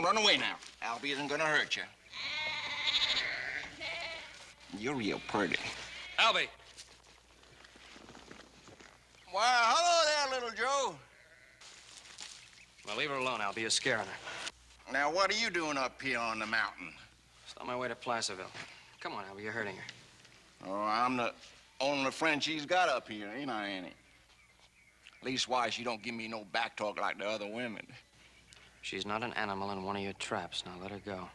Don't run away now. Albie isn't gonna hurt you. You're real pretty. Albie! Why, hello there, little Joe. Well, leave her alone, Albie. You're scaring her. Now, what are you doing up here on the mountain? Just on my way to Placerville. Come on, Albie. You're hurting her. Oh, I'm the only friend she's got up here, ain't I, Annie? Leastwise, she don't give me no back talk like the other women. She's not an animal in one of your traps. Now let her go.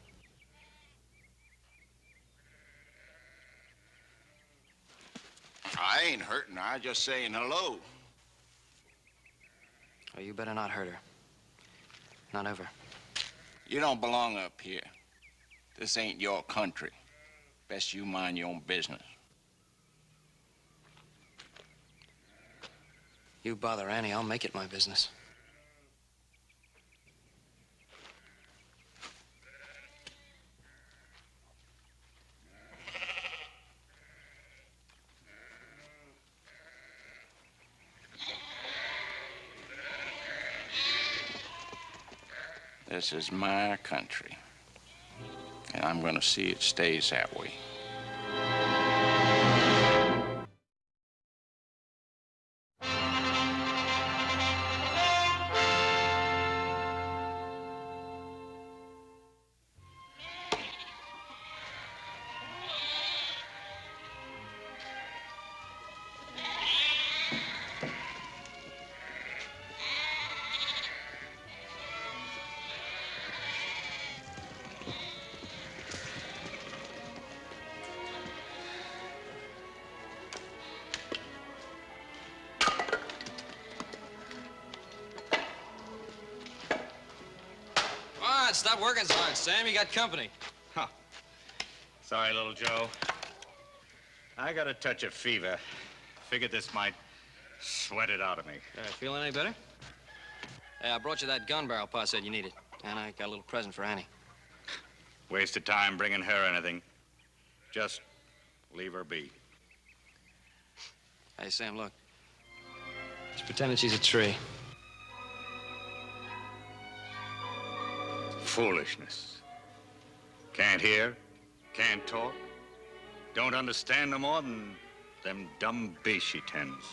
I ain't hurting her. I just saying hello. Oh, you better not hurt her. Not ever. You don't belong up here. This ain't your country. Best you mind your own business. You bother Annie, I'll make it my business. This is my country, and I'm gonna see it stays that way. Stop working so hard, Sam. You got company. Huh. Sorry, little Joe. I got a touch of fever. Figured this might sweat it out of me. Feeling any better? Hey, I brought you that gun barrel Pa said you needed. And I got a little present for Annie. Waste of time bringing her anything. Just leave her be. Hey, Sam, look. Just pretending she's a tree. Foolishness. Can't hear, can't talk, don't understand no more than them dumb beasts she tends.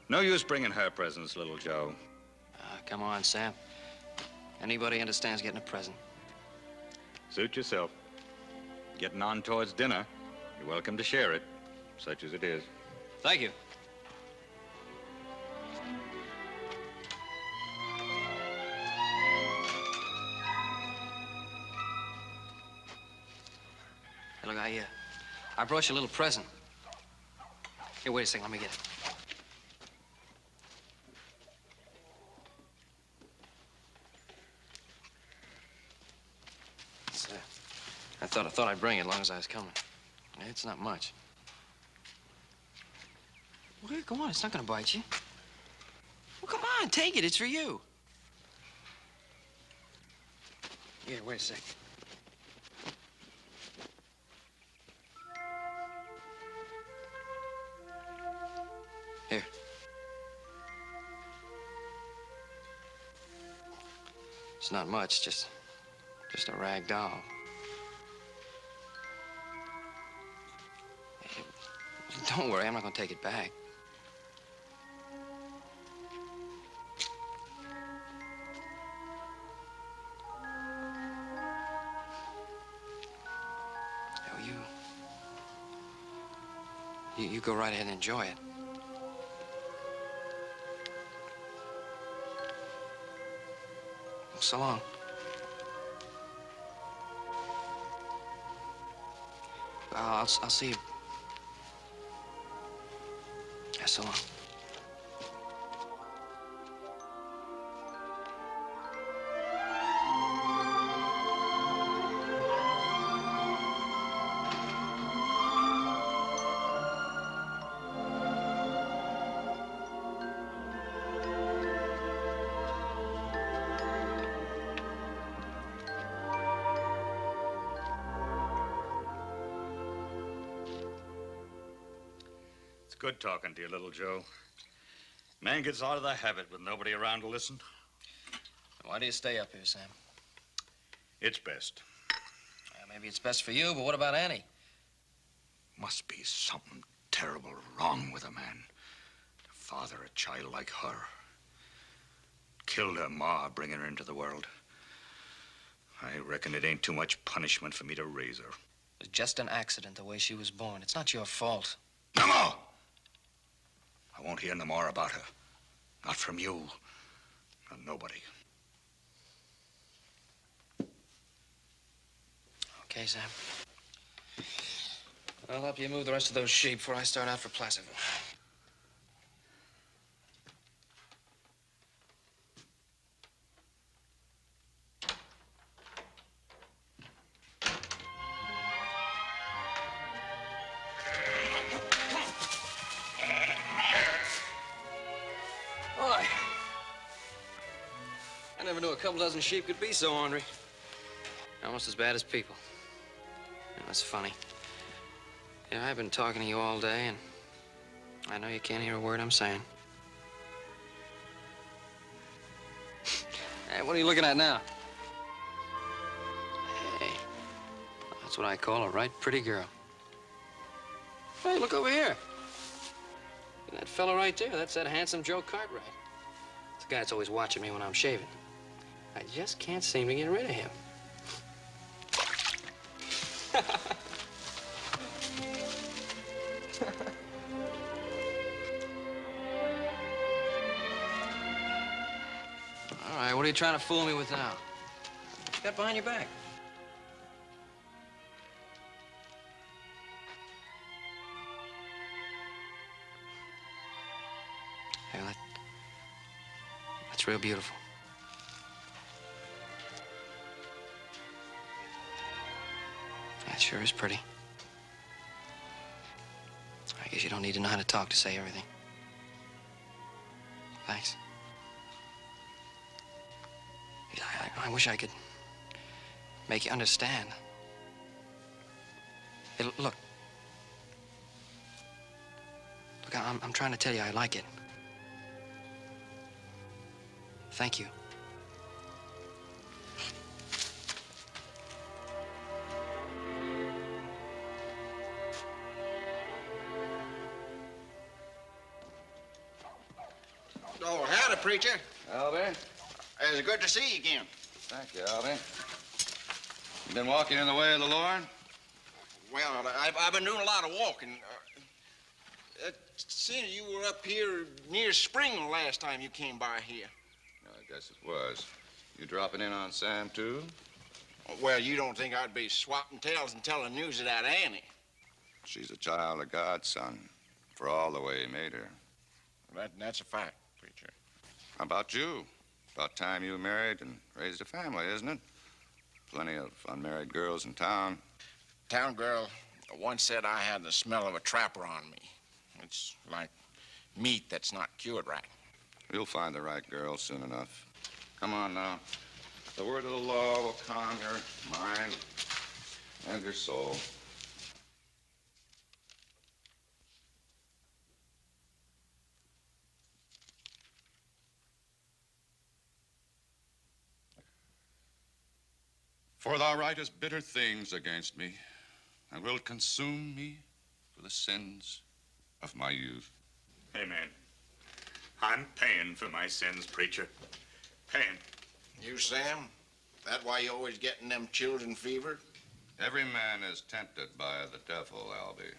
No use bringing her presents, little Joe. Come on, Sam. Anybody understands getting a present. Suit yourself. Getting on towards dinner. You're welcome to share it, such as it is. Thank you. Hey, look, I brought you a little present. Here, wait a second. Let me get it. It's, I thought I'd bring it as long as I was coming. It's not much. Well, go on. It's not gonna bite you. Well, come on. Take it. It's for you. Here, wait a second. Here. It's not much, just a rag doll. Hey, don't worry, I'm not gonna take it back. Oh, you go right ahead and enjoy it. So long. I'll see you. Yeah, so long. Good talking to you, little Joe. Man gets out of the habit with nobody around to listen. Why do you stay up here, Sam? It's best. Maybe it's best for you, but what about Annie? Must be something terrible wrong with a man to father a child like her. Killed her ma, bringing her into the world. I reckon it ain't too much punishment for me to raise her. It was just an accident, the way she was born. It's not your fault. No more! I won't hear no more about her. Not from you. Not nobody. Okay, Sam. I'll help you move the rest of those sheep before I start out for Placerville. Boy, I never knew a couple dozen sheep could be so ornery. Almost as bad as people. That's funny. Yeah, I've been talking to you all day, and I know you can't hear a word I'm saying. Hey, what are you looking at now? Hey, that's what I call a right pretty girl. Hey, look over here. That fella right there, that's that handsome Joe Cartwright. It's the guy that's always watching me when I'm shaving. I just can't seem to get rid of him. All right, what are you trying to fool me with now? What's got behind your back? Hey, that's real beautiful. That sure is pretty. I guess you don't need to know how to talk to say everything. Thanks. I wish I could make you understand. Hey, look. Look, I'm trying to tell you I like it. Thank you. Oh, howdy, preacher. Albie? It's good to see you again. Thank you, Albie. You been walking in the way of the Lord? Well, I've been doing a lot of walking. Seeing you were up here near spring the last time you came by here. I guess it was. You dropping in on Sam, too? Well, you don't think I'd be swapping tales and telling news of that Annie? She's a child of God, son, for all the way he made her. That's a fact, preacher. How about you? About time you married and raised a family, isn't it? Plenty of unmarried girls in town. Town girl once said I had the smell of a trapper on me. It's like meat that's not cured right. You'll find the right girl soon enough. Come on now. The word of the law will calm your mind and your soul. For thou writest bitter things against me, and wilt consume me for the sins of my youth. Amen. I'm paying for my sins, preacher. Paying. You, Sam? That why you always getting them children fever? Every man is tempted by the devil, Albie.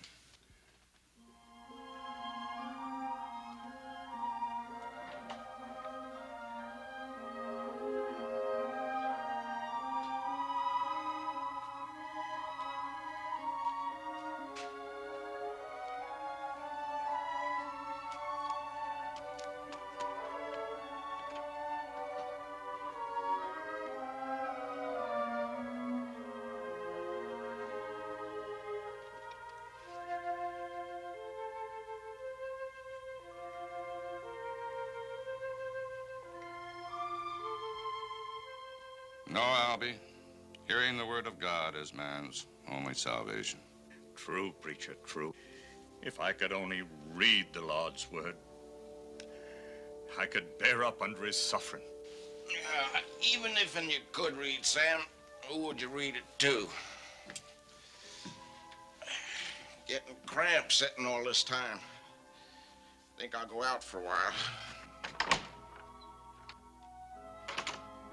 No, Albie. Hearing the word of God is man's only salvation. True, preacher, true. If I could only read the Lord's word, I could bear up under his suffering. Even if you could read, Sam, who would you read it to? Getting cramps sitting all this time. Think I'll go out for a while.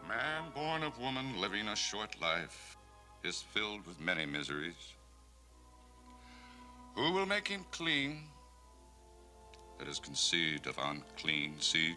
Man born of woman, living a short life, is filled with many miseries. Who will make him clean that is conceived of unclean seed?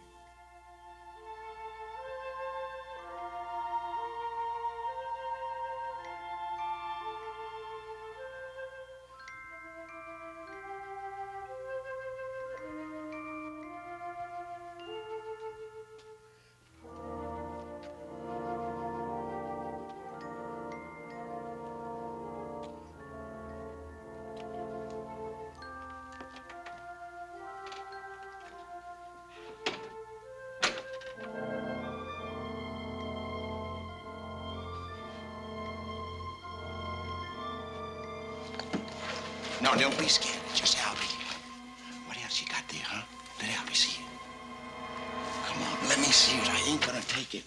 No, don't be scared. Just Albie. What else you got there, huh? Let Albie see it. Come on, let me see it. I ain't gonna take it.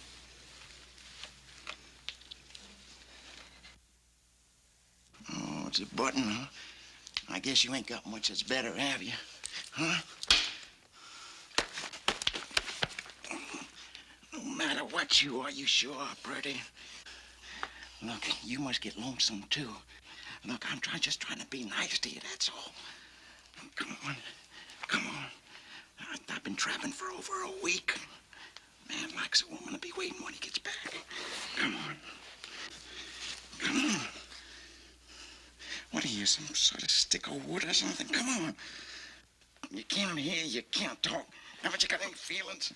Oh, it's a button, huh? I guess you ain't got much that's better, have you? Huh? No matter what you are, you sure are pretty. Look, you must get lonesome, too. Look, I'm just trying to be nice to you, that's all. Come on. Come on. I've been trapping for over a week. Man likes a woman to be waiting when he gets back. Come on. Come on. What are you, some sort of stick of wood or something? Come on. You can't hear, you can't talk. Haven't you got any feelings?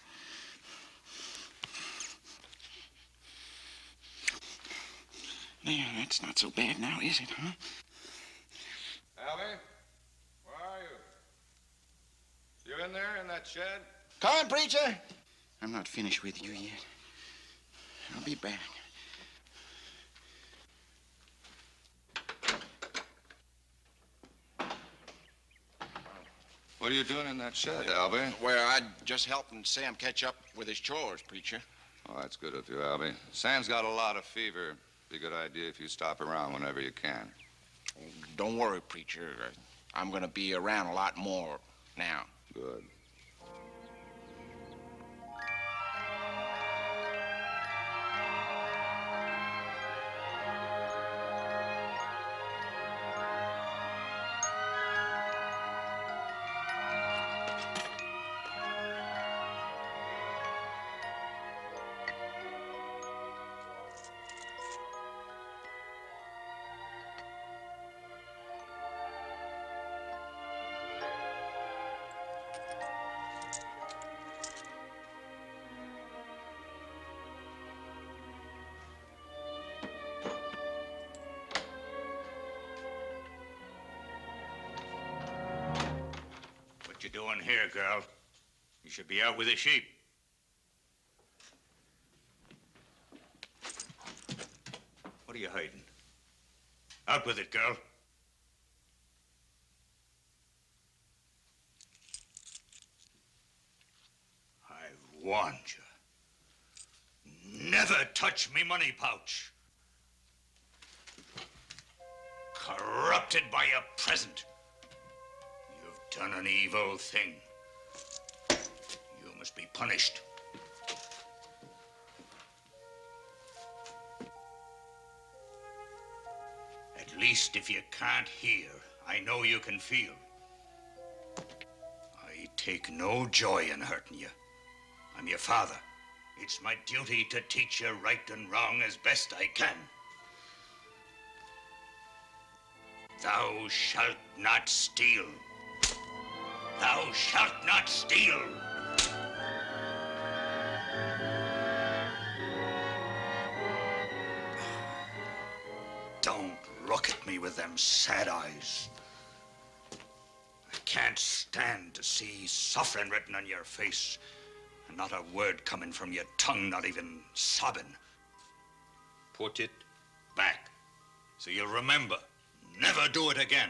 There, that's not so bad now, is it, huh? Albie, where are you? You in there in that shed? Come on, preacher. I'm not finished with you yet. I'll be back. What are you doing in that shed, Albie? Well, I just helping Sam catch up with his chores, preacher. Oh, that's good of you, Albie. Sam's got a lot of fever. Be a good idea if you stop around whenever you can. Don't worry, preacher. I'm going to be around a lot more now. Good. What you doing here, girl? You should be out with the sheep. What are you hiding? Out with it, girl. I've warned you. Never touch me money pouch. Corrupted by your present. You've done an evil thing. You must be punished. At least if you can't hear, I know you can feel. I take no joy in hurting you. I'm your father. It's my duty to teach you right and wrong as best I can. Thou shalt not steal. Thou shalt not steal. Don't look at me with them sad eyes. I can't stand to see suffering written on your face and not a word coming from your tongue, not even sobbing. Put it back so you'll remember. Never do it again.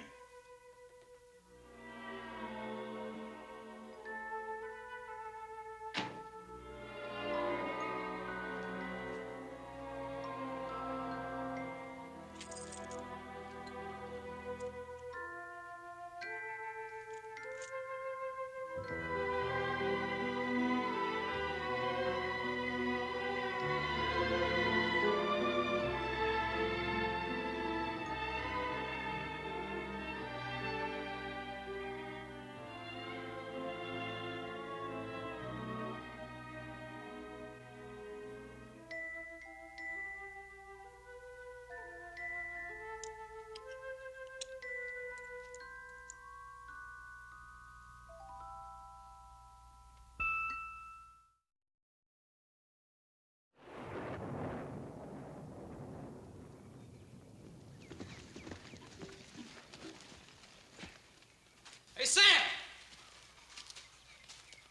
Hey, Sam!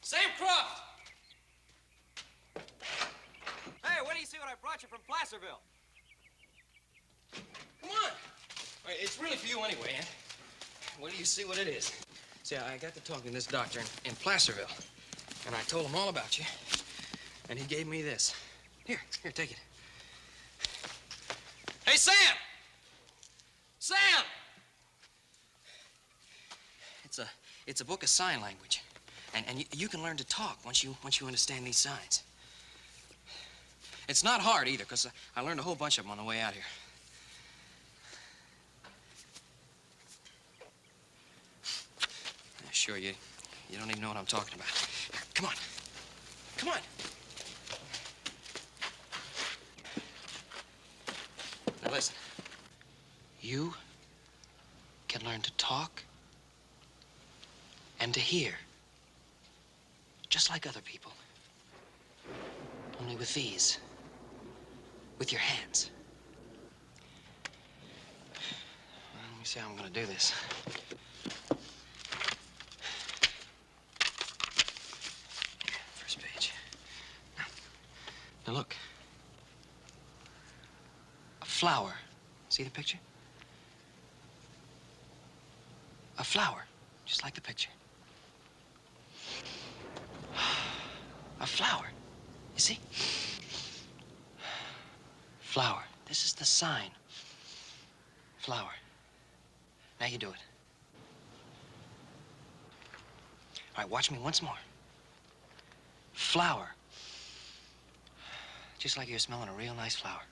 Sam Croft! Hey, wait till you see what I brought you from Placerville. Come on! Wait, it's really for you anyway, Aunt. Wait till you see what it is. See, I got to talking to this doctor in Placerville, and I told him all about you, and he gave me this. Here, take it. Hey, Sam! Sam! It's a book of sign language, and you can learn to talk once you understand these signs. It's not hard either, because I learned a whole bunch of them on the way out here. Sure, you don't even know what I'm talking about. Here, come on. Come on. Now listen. You can learn to talk and to hear, just like other people. Only with these. With your hands. Well, let me see how I'm gonna do this. First page. Now look. A flower. See the picture? A flower, just like the picture. A flower, you see? Flower. This is the sign. Flower. Now you do it. All right, watch me once more. Flower. Just like you're smelling a real nice flower.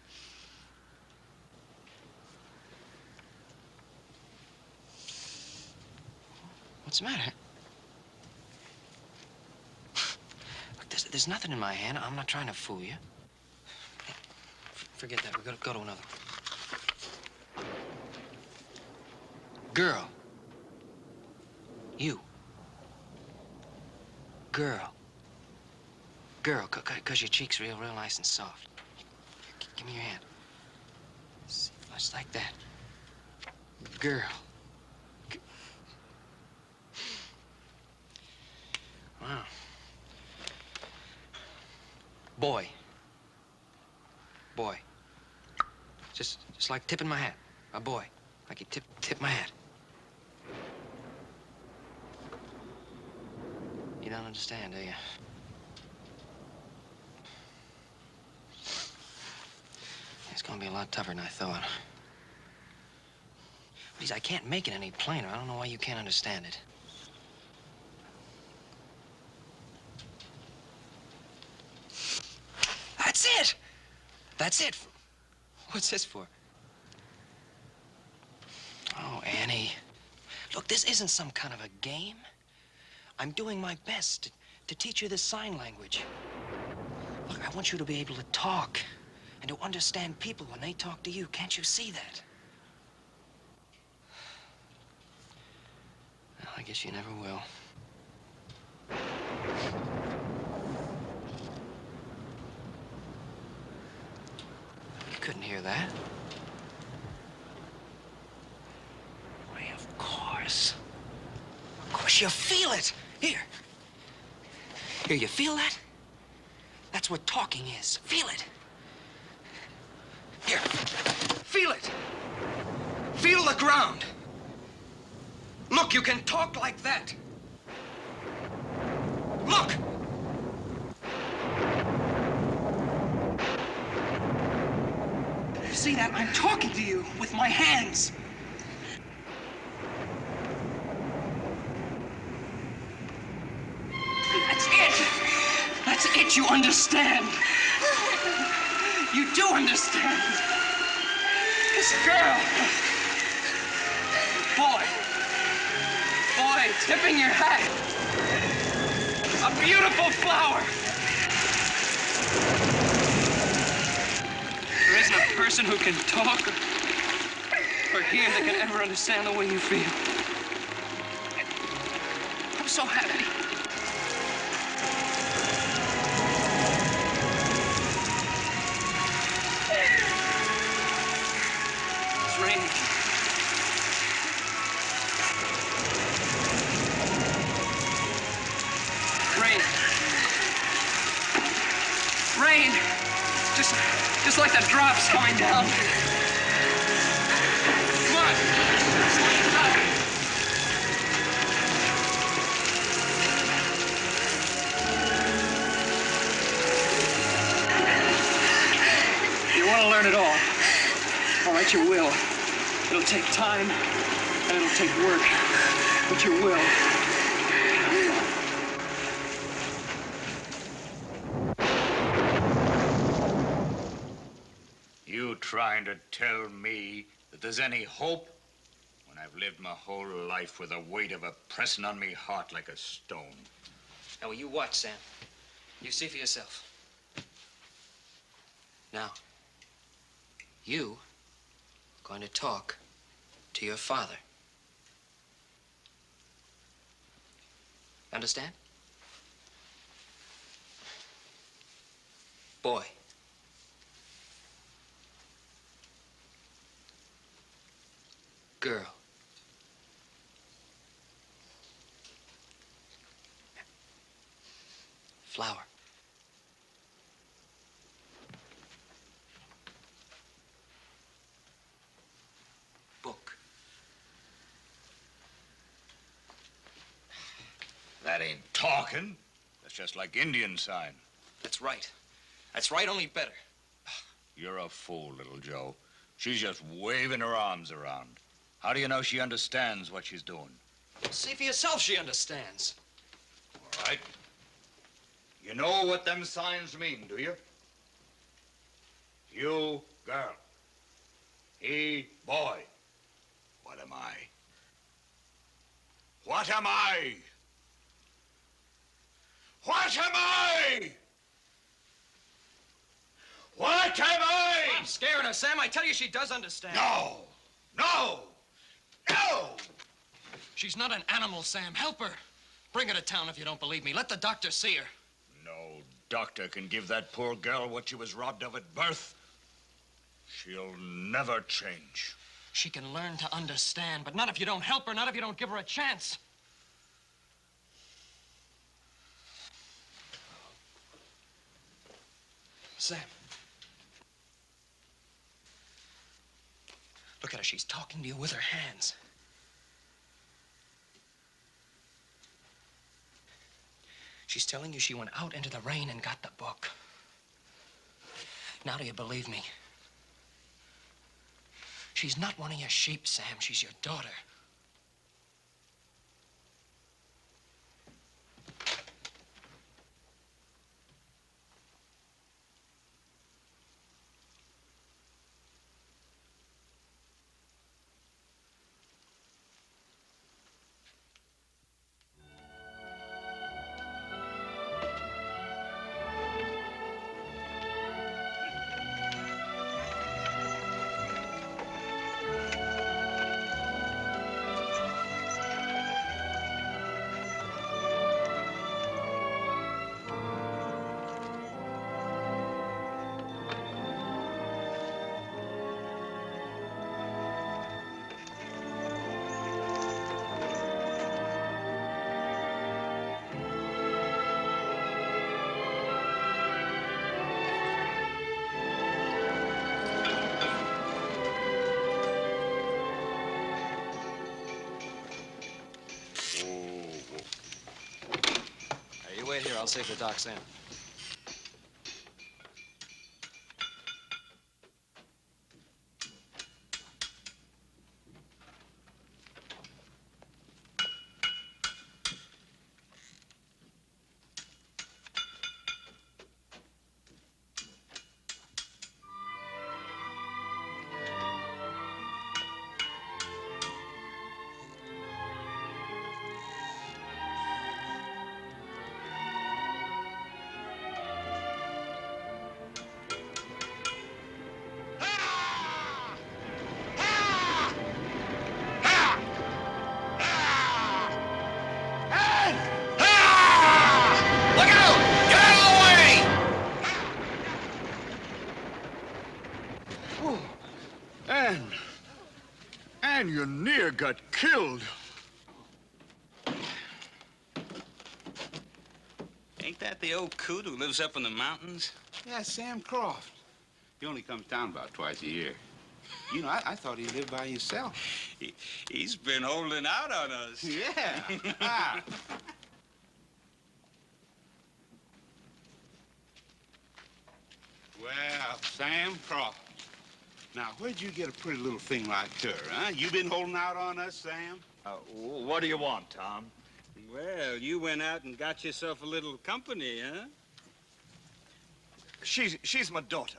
What's the matter? Look, there's nothing in my hand. I'm not trying to fool you. Forget that. We're gonna go to another one. Girl. You. Girl. Girl, because your cheek's real nice and soft. Give me your hand. See, just like that. Girl. Wow. Boy. Boy. Just like tipping my hat. A boy. Like you tip my hat. You don't understand, do you? It's gonna be a lot tougher than I thought. Please, I can't make it any plainer. I don't know why you can't understand it. That's it! That's it. What's this for? Oh, Annie. Look, this isn't some kind of a game. I'm doing my best to teach you this sign language. Look, I want you to be able to talk and to understand people when they talk to you. Can't you see that? Well, I guess you never will. Couldn't hear that. Why, of course. Of course, you feel it. Here. Here, you feel that? That's what talking is. Feel it. Here. Feel it. Feel the ground. Look, you can talk like that. Look. See that? I'm talking to you with my hands. That's it, you understand. You do understand. This girl. Boy, tipping your hat. A beautiful flower. There isn't a person who can talk or hear that can ever understand the way you feel. I'm so happy. It's raining. Rain. Just like the drops coming down. Come on. You want to learn it all. All right, you will. It'll take time, and it'll take work, but you will. You trying to tell me that there's any hope when I've lived my whole life with the weight of it pressing on me heart like a stone? Now, you watch, Sam. You see for yourself. Now, you are going to talk to your father. Understand? Boy. Girl. Flower. Book. That ain't talking. That's just like Indian sign. That's right. That's right, only better. You're a fool, little Joe. She's just waving her arms around. How do you know she understands what she's doing? See for yourself she understands. All right. You know what them signs mean, do you? You, girl. He, boy. What am I? What am I? What am I? What am I? I'm scaring her, Sam. I tell you, she does understand. No! No! No! She's not an animal, Sam. Help her. Bring her to town if you don't believe me. Let the doctor see her. No doctor can give that poor girl what she was robbed of at birth. She'll never change. She can learn to understand, but not if you don't help her, not if you don't give her a chance. Sam. Look at her. She's talking to you with her hands. She's telling you she went out into the rain and got the book. Now do you believe me? She's not one of your sheep, Sam. She's your daughter. Wait here, I'll save the doc, Sam. got killed. Ain't that the old coot who lives up in the mountains? Yeah, Sam Croft. He only comes down about twice a year. You know, I thought he lived by himself. He's been holding out on us. Yeah. Ah. Well, Sam Croft. Now, where'd you get a pretty little thing like her, huh? You been holding out on us, Sam? What do you want, Tom? Well, you went out and got yourself a little company, huh? She's my daughter.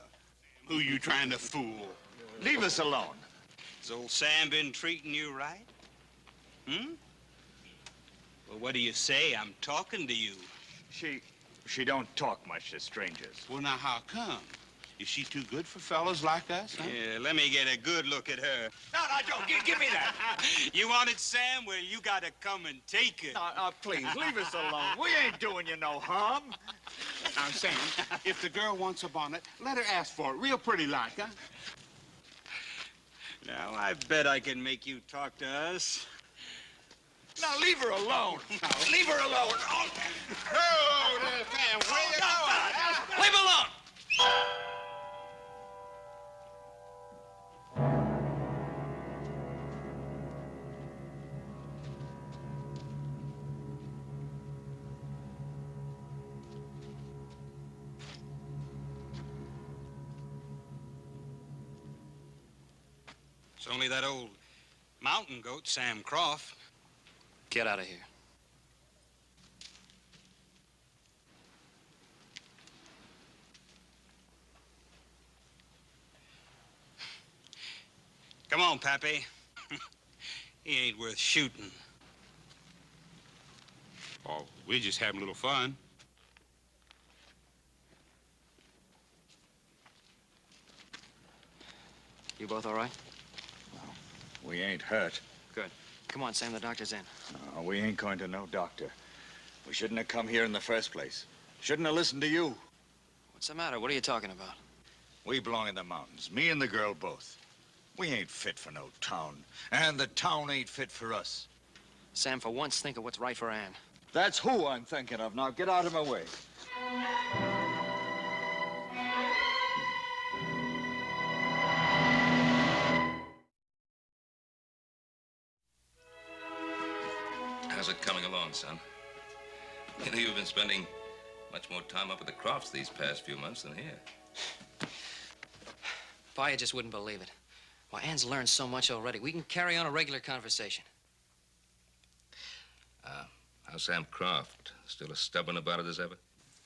Who you trying to fool? Leave us alone. Has old Sam been treating you right? Hmm? Well, what do you say? I'm talking to you. She don't talk much to strangers. Well, now, how come? Is she too good for fellas like us, huh? Yeah, let me get a good look at her. No, don't. Give me that. You wanted Sam? Well, you gotta come and take it. Please, leave us alone. We ain't doing you no harm. Now, Sam, if the girl wants a bonnet, let her ask for it. Real pretty like, huh? Now, I bet I can make you talk to us. Now, leave her alone. Leave her alone. Oh, there, Sam. Where you going? Leave her alone! It's only that old mountain goat, Sam Croft. Get out of here. Come on, Pappy. He ain't worth shooting. Oh, we're just having a little fun. You both all right? we ain't hurt. Good. Come on, Sam, the doctor's in. No, we ain't going to no doctor. We shouldn't have come here in the first place. Shouldn't have listened to you. What's the matter? What are you talking about? We belong in the mountains, me and the girl both. We ain't fit for no town, and the town ain't fit for us. Sam, for once, think of what's right for Ann. That's who I'm thinking of. Now, get out of my way. How's it coming along, son? You know, you've been spending much more time up at the Crofts these past few months than here. Pa, you just wouldn't believe it. Well, Ann's learned so much already. We can carry on a regular conversation. How's Sam Croft? Still as stubborn about it as ever?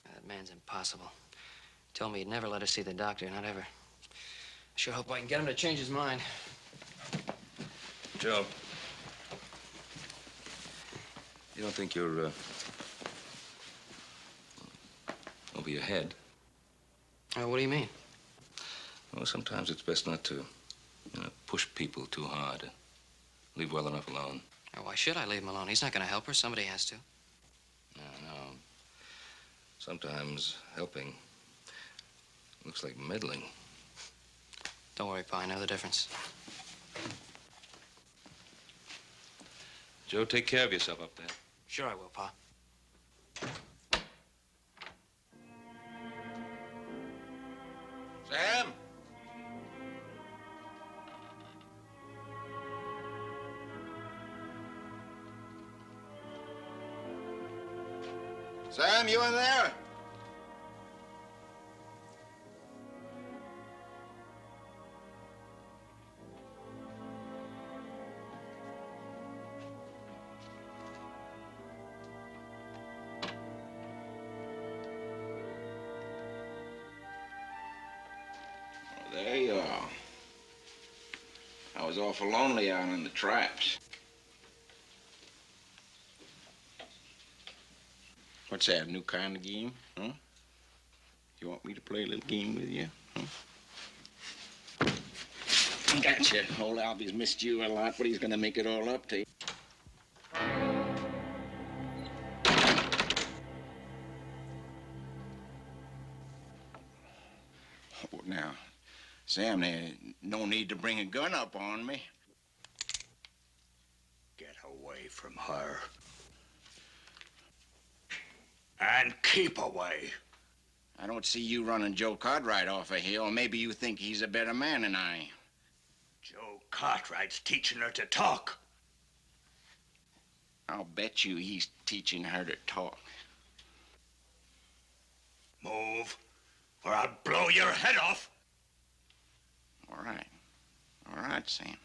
That man's impossible. Told me he'd never let us see the doctor, not ever. Sure hope I can get him to change his mind. Joe, you don't think you're, over your head? What do you mean? Well, sometimes it's best not to, push people too hard. Leave well enough alone. Why should I leave him alone? He's not going to help her. Somebody has to. No. Sometimes helping looks like meddling. Don't worry, Pa. I know the difference. Joe, take care of yourself up there. Sure I will, Pa. Sam? Sam, you in there? There you are. I was awful lonely out in the traps. What's that, new kind of game, huh? You want me to play a little game with you, huh? Gotcha. Old Albie's missed you a lot, but he's gonna make it all up to you. Oh, now, Sam, there's no need to bring a gun up on me. from her. And keep away. I don't see you running Joe Cartwright off a hill. Maybe you think he's a better man than I. Joe Cartwright's teaching her to talk. I'll bet you he's teaching her to talk. Move, or I'll blow your head off. All right. All right, Sam.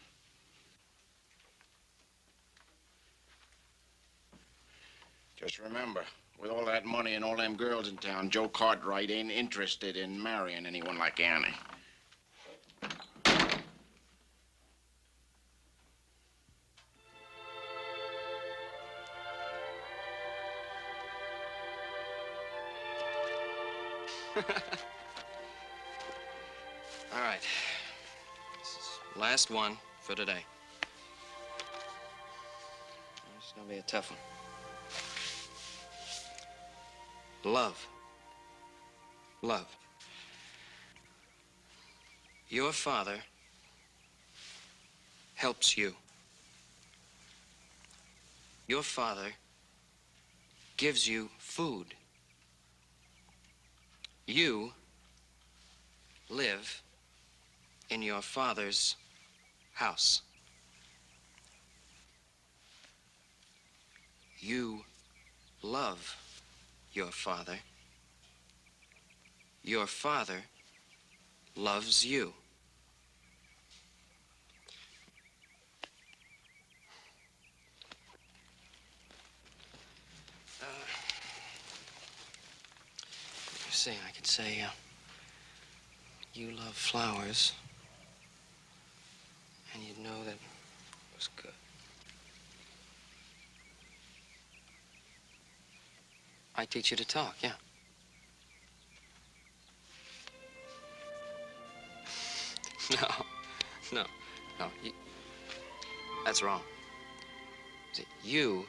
Just remember, with all that money and all them girls in town, Joe Cartwright ain't interested in marrying anyone like Annie. All right. This is last one for today. It's gonna be a tough one. Love. Love. Your father helps you. Your father gives you food. You live in your father's house. You love your father. Your father loves you. You see, I could say, you love flowers, and you'd know that it was good. I teach you to talk, yeah. No. That's wrong. See, you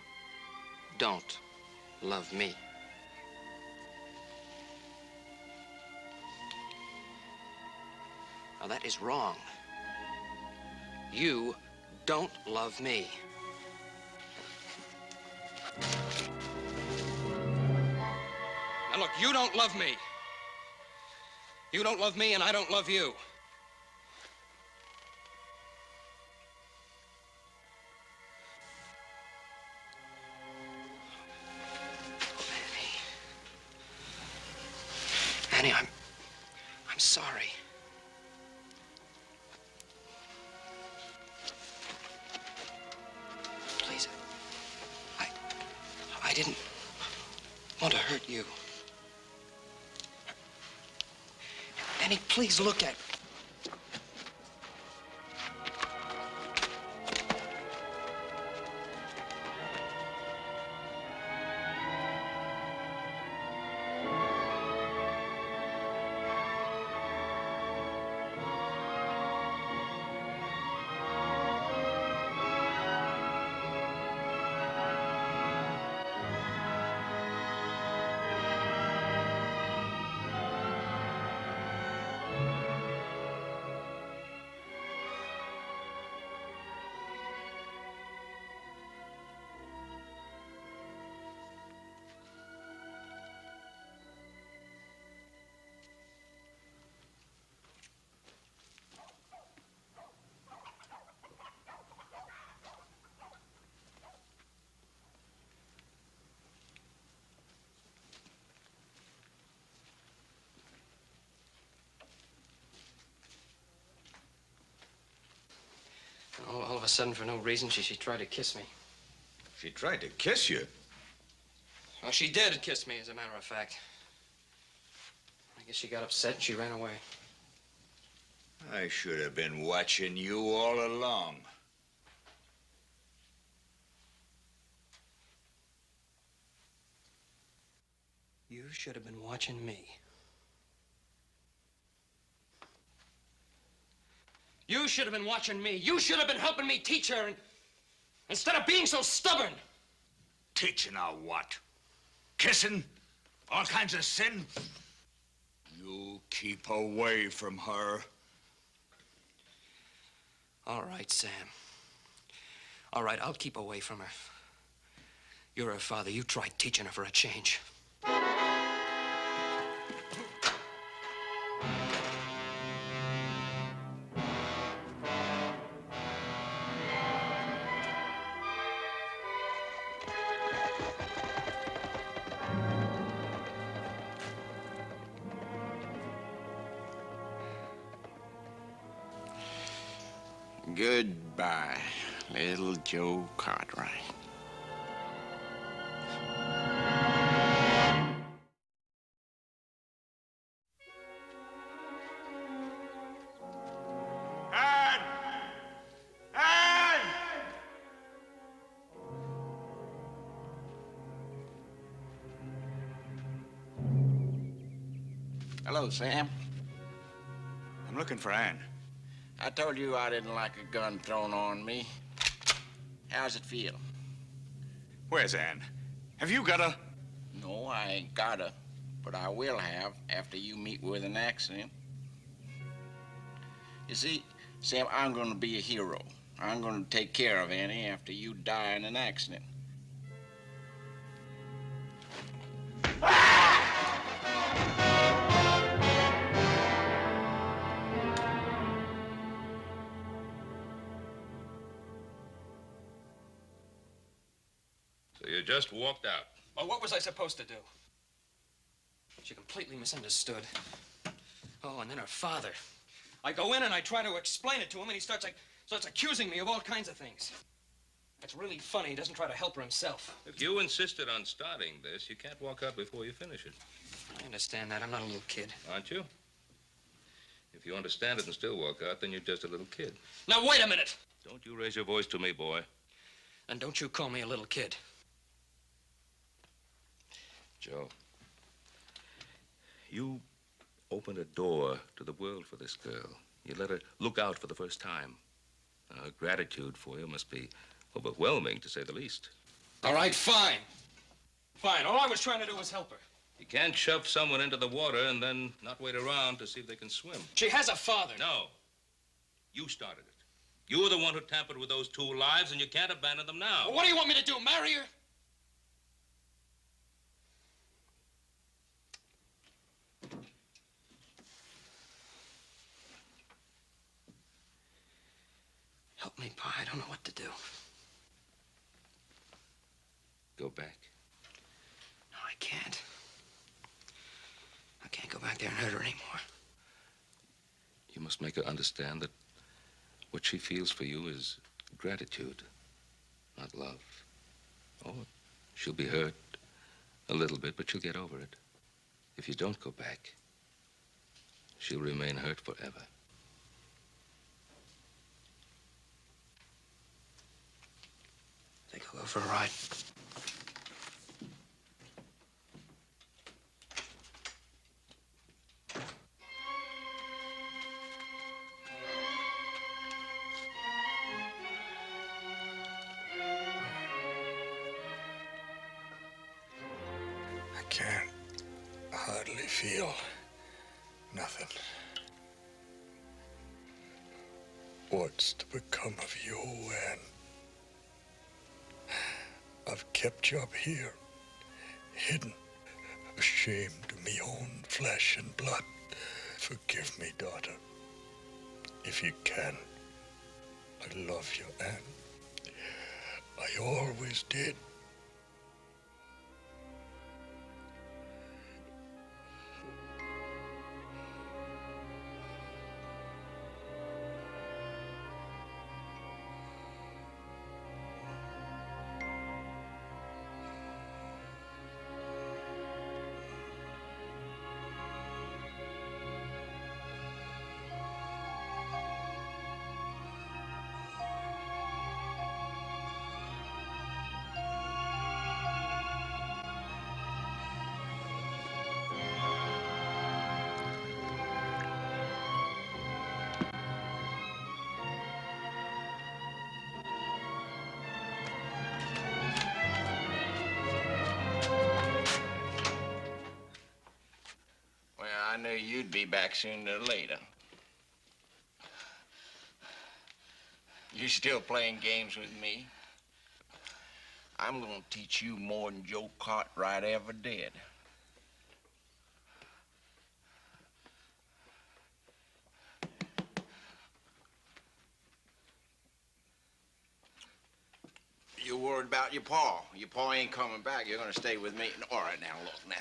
don't love me. Now, that is wrong. You don't love me. Now, look, you don't love me. You don't love me, and I don't love you. Annie, I'm sorry. Please, I didn't want to hurt you. Annie, please look at me. All of a sudden, for no reason, she tried to kiss me. She tried to kiss you? Well, she did kiss me, as a matter of fact. I guess she got upset and she ran away. I should have been watching you all along. You should have been watching me. You should have been watching me. You should have been helping me teach her instead of being so stubborn. Teaching her what? Kissing? All kinds of sin? You keep away from her. All right, Sam. All right, I'll keep away from her. You're her father. You try teaching her for a change. Goodbye, little Joe Cartwright. Hello, Sam. I'm looking for Ann. I told you I didn't like a gun thrown on me. How's it feel? Where's Ann? Have you got a... No, I ain't gotta, but I will have after you meet with an accident. You see, Sam, I'm gonna be a hero. I'm gonna take care of Annie after you die in an accident. So you just walked out. Well, what was I supposed to do? She completely misunderstood. Oh, and then her father. I go in and I try to explain it to him, and he starts accusing me of all kinds of things. It's really funny. He doesn't try to help her himself. If you insisted on starting this, you can't walk out before you finish it. I understand that. I'm not a little kid. Aren't you? If you understand it and still walk out, then you're just a little kid. Now, wait a minute. Don't you raise your voice to me, boy. And don't you call me a little kid. Joe, you opened a door to the world for this girl. You let her look out for the first time. Her gratitude for you must be overwhelming, to say the least. All right, fine. Fine. All I was trying to do was help her. You can't shove someone into the water and then not wait around to see if they can swim. She has a father. No. You started it. You were the one who tampered with those two lives, and you can't abandon them now. Well, what do you want me to do, marry her? Help me, Pa. I don't know what to do. Go back. No, I can't. I can't go back there and hurt her anymore. You must make her understand that what she feels for you is gratitude, not love. Oh, she'll be hurt a little bit, but she'll get over it. If you don't go back, she'll remain hurt forever. I think I'll go for a ride. I can't hardly feel nothing. What's to become of you, Ann? I've kept you up here, hidden, ashamed of me own flesh and blood. Forgive me, daughter, if you can. I love you, Ann. I always did. I knew you'd be back sooner or later. You still playing games with me? I'm gonna teach you more than Joe Cartwright ever did. You worried about your pa. Your pa ain't coming back. You're gonna stay with me. All right, now, look, now.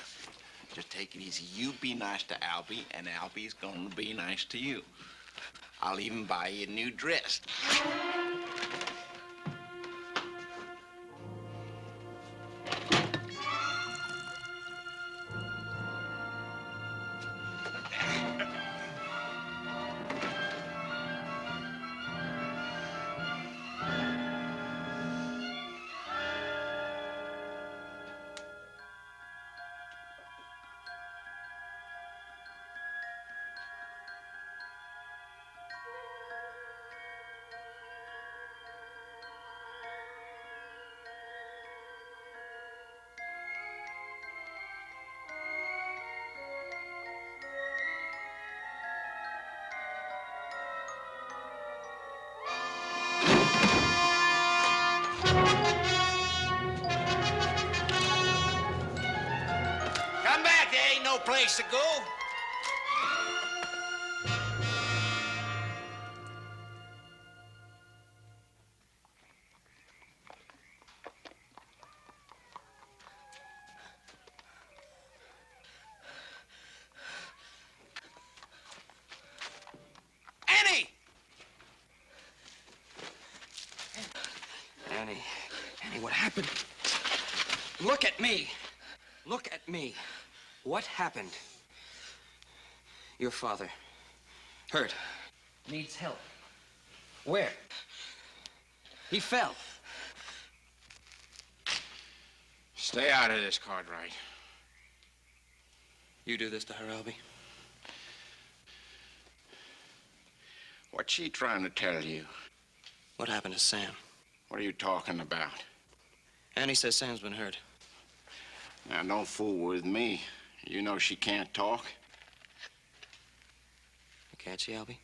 Just take it easy. You be nice to Albie, and Albie's gonna be nice to you. I'll even buy you a new dress. Come back, there ain't no place to go. Annie! Annie, what happened? Look at me. Look at me. What happened? Your father. Hurt. Needs help. Where? He fell. Stay out of this, Cartwright. You do this to her, Albie? What's she trying to tell you? What happened to Sam? What are you talking about? Annie says Sam's been hurt. Now, don't fool with me. You know she can't talk. Can't she, Albie?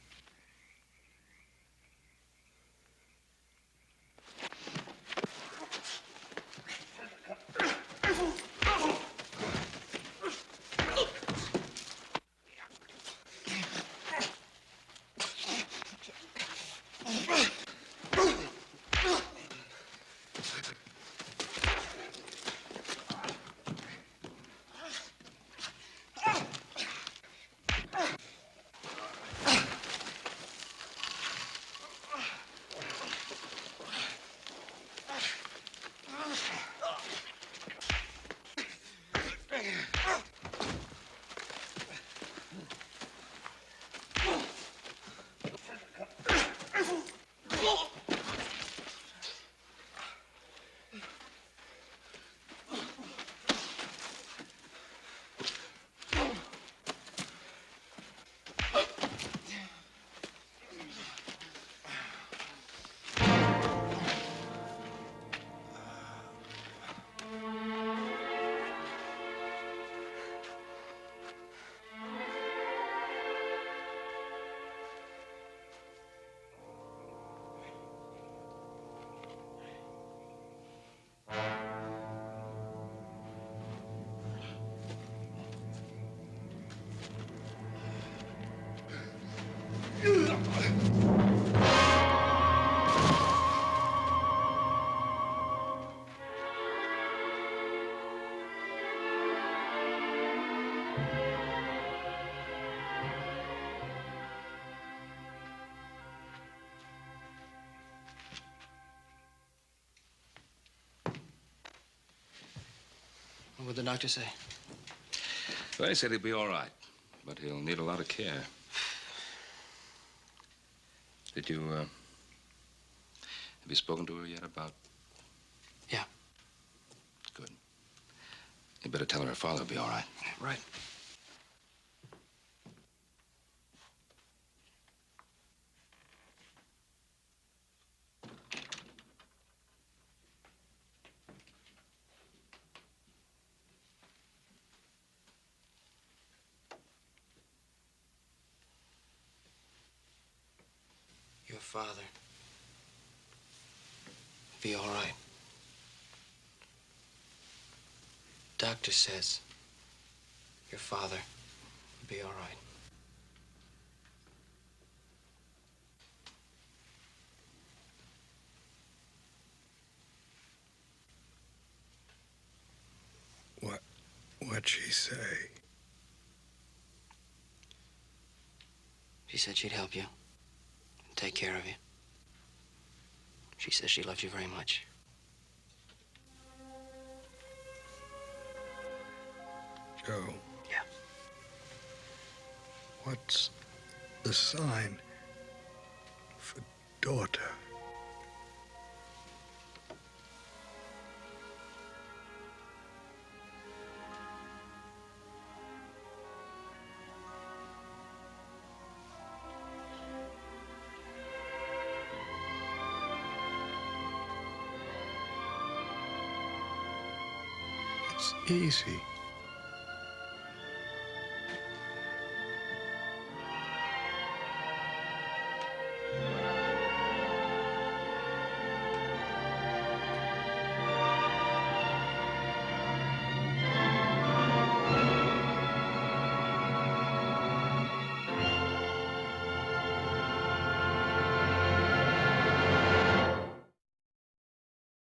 What would the doctor say? Well, he said he'll be all right, but he'll need a lot of care. Did you, have you spoken to her yet about? Yeah. Good. You better tell her father will be all right. Right. Your father be all right. Doctor says your father will be all right. What'd she say? She said she'd help you and take care of you. She says she loves you very much. Joe. Yeah. What's the sign for daughter? It's easy.